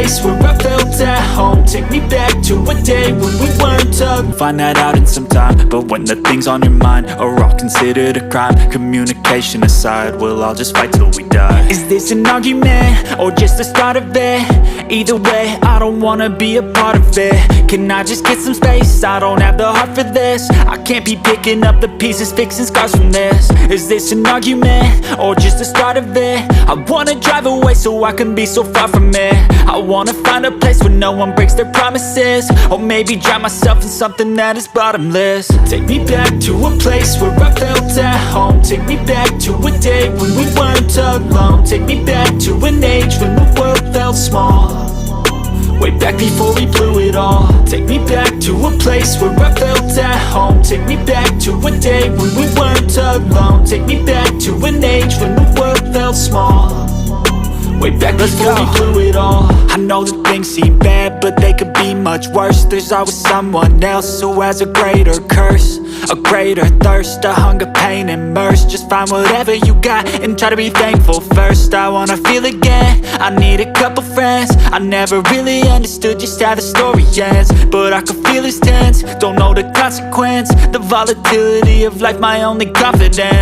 place where I felt at home. Take me back to a day when we weren't alone. Find that out in some time, but when the things on your mind are all considered a crime, communication aside, we'll all just fight till we die. Is this an argument, or just the start of it? Either way, I don't wanna be a part of it. Can I just get some space? I don't have the heart for this. I can't be picking up the pieces, fixing scars from this. Is this an argument, or just the start of it? I wanna drive away so I can be so far from it. I wanna find a place where no one breaks their promises, or maybe drown myself in something that is bottomless. Take me back to a place where I felt at home. Take me back to a day when we weren't alone. Take me back to an age when the world felt small, way back before we blew it all. Take me back to a place where I felt at home. Take me back to a day when we weren't alone. Take me back to an age when the world felt small, way back before we blew it all. I know that things seem bad, but they could be much worse. There's always someone else who has a greater curse, a greater thirst, a hunger, pain, and mercy. Just find whatever you got and try to be thankful first. I wanna feel again, I need a couple friends. I never really understood just how the story ends, but I can feel it's tense, don't know the consequence. The volatility of life, my only confidence.